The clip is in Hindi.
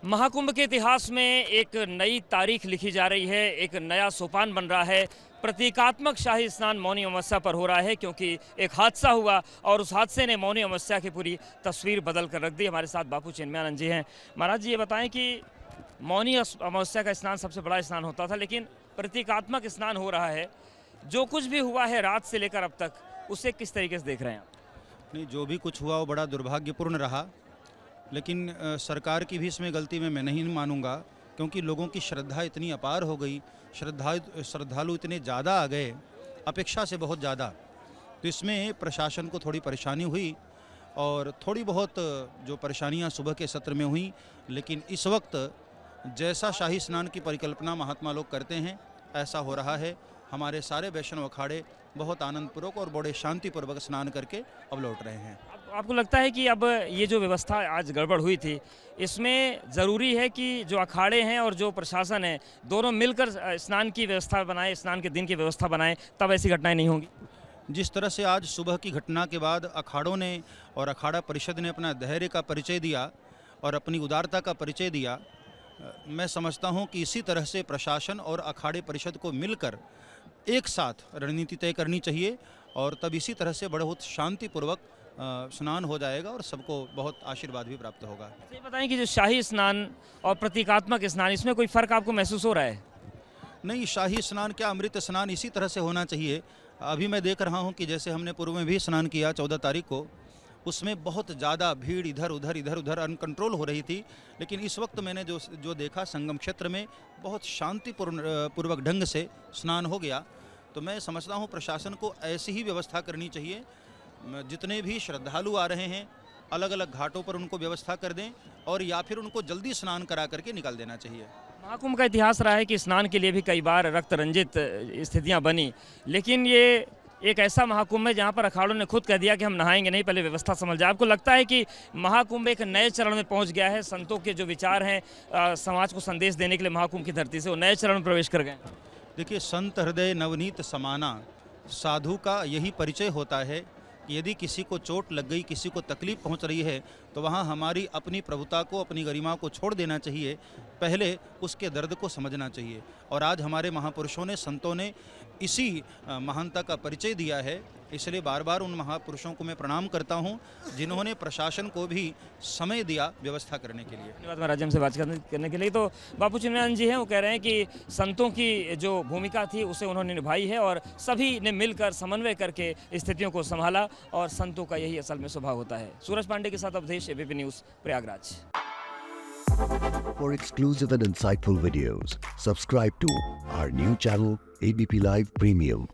महाकुंभ के इतिहास में एक नई तारीख लिखी जा रही है, एक नया सोपान बन रहा है। प्रतीकात्मक शाही स्नान मौनी अमावस्या पर हो रहा है क्योंकि एक हादसा हुआ और उस हादसे ने मौनी अमावस्या की पूरी तस्वीर बदल कर रख दी। हमारे साथ बापू चिन्मयानंद जी हैं। महाराज जी, ये बताएं कि मौनी अमावस्या का स्नान सबसे बड़ा स्नान होता था, लेकिन प्रतीकात्मक स्नान हो रहा है। जो कुछ भी हुआ है रात से लेकर अब तक, उसे किस तरीके से देख रहे हैं आप? नहीं, जो भी कुछ हुआ वो बड़ा दुर्भाग्यपूर्ण रहा, लेकिन सरकार की भी इसमें गलती में मैं नहीं मानूंगा, क्योंकि लोगों की श्रद्धा इतनी अपार हो गई, श्रद्धालु इतने ज़्यादा आ गए, अपेक्षा से बहुत ज़्यादा। तो इसमें प्रशासन को थोड़ी परेशानी हुई और थोड़ी बहुत जो परेशानियां सुबह के सत्र में हुई, लेकिन इस वक्त जैसा शाही स्नान की परिकल्पना महात्मा लोग करते हैं ऐसा हो रहा है। हमारे सारे वैष्णव अखाड़े बहुत आनंदपूर्वक और बड़े शांतिपूर्वक स्नान करके अब लौट रहे हैं। आपको लगता है कि अब ये जो व्यवस्था आज गड़बड़ हुई थी, इसमें ज़रूरी है कि जो अखाड़े हैं और जो प्रशासन है, दोनों मिलकर स्नान की व्यवस्था बनाएं, स्नान के दिन की व्यवस्था बनाएं, तब ऐसी घटनाएं नहीं होंगी? जिस तरह से आज सुबह की घटना के बाद अखाड़ों ने और अखाड़ा परिषद ने अपना धैर्य का परिचय दिया और अपनी उदारता का परिचय दिया, मैं समझता हूं कि इसी तरह से प्रशासन और अखाड़े परिषद को मिलकर एक साथ रणनीति तय करनी चाहिए और तब इसी तरह से बहुत शांतिपूर्वक स्नान हो जाएगा और सबको बहुत आशीर्वाद भी प्राप्त होगा। ये बताएं कि जो शाही स्नान और प्रतीकात्मक स्नान, इसमें कोई फ़र्क आपको महसूस हो रहा है? नहीं, शाही स्नान क्या, अमृत स्नान इसी तरह से होना चाहिए। अभी मैं देख रहा हूं कि जैसे हमने पूर्व में भी स्नान किया 14 तारीख को, उसमें बहुत ज़्यादा भीड़ इधर उधर अनकंट्रोल हो रही थी, लेकिन इस वक्त मैंने जो देखा संगम क्षेत्र में बहुत शांतिपूर्वक ढंग से स्नान हो गया। तो मैं समझता हूँ प्रशासन को ऐसी ही व्यवस्था करनी चाहिए। जितने भी श्रद्धालु आ रहे हैं अलग अलग घाटों पर उनको व्यवस्था कर दें और या फिर उनको जल्दी स्नान करा करके निकाल देना चाहिए। महाकुंभ का इतिहास रहा है कि स्नान के लिए भी कई बार रक्त रंजित स्थितियां बनी, लेकिन ये एक ऐसा महाकुंभ है जहां पर अखाड़ों ने खुद कह दिया कि हम नहाएंगे नहीं, पहले व्यवस्था समझ जाए। आपको लगता है कि महाकुंभ एक नए चरण में पहुंच गया है? संतों के जो विचार हैं समाज को संदेश देने के लिए महाकुंभ की धरती से वो नए चरण में प्रवेश कर गए? देखिए, संत हृदय नवनीत समाना, साधु का यही परिचय होता है कि यदि किसी को चोट लग गई, किसी को तकलीफ पहुंच रही है, तो वहां हमारी अपनी प्रभुता को, अपनी गरिमा को छोड़ देना चाहिए, पहले उसके दर्द को समझना चाहिए। और आज हमारे महापुरुषों ने, संतों ने इसी महानता का परिचय दिया है, इसलिए बार बार उन महापुरुषों को मैं प्रणाम करता हूं जिन्होंने प्रशासन को भी समय दिया व्यवस्था करने के लिए। धन्यवाद महाराज हमसे बात करने के लिए। तो बापू चिन्मयानंद जी हैं, वो कह रहे हैं कि संतों की जो भूमिका थी उसे उन्होंने निभाई है और सभी ने मिलकर समन्वय करके स्थितियों को संभाला और संतों का यही असल में स्वभाव होता है। सूरज पांडे के साथ Awadhesh, ABP news, Prayagraj. For exclusive and insightful videos, subscribe to our new channel ABP Live Premium.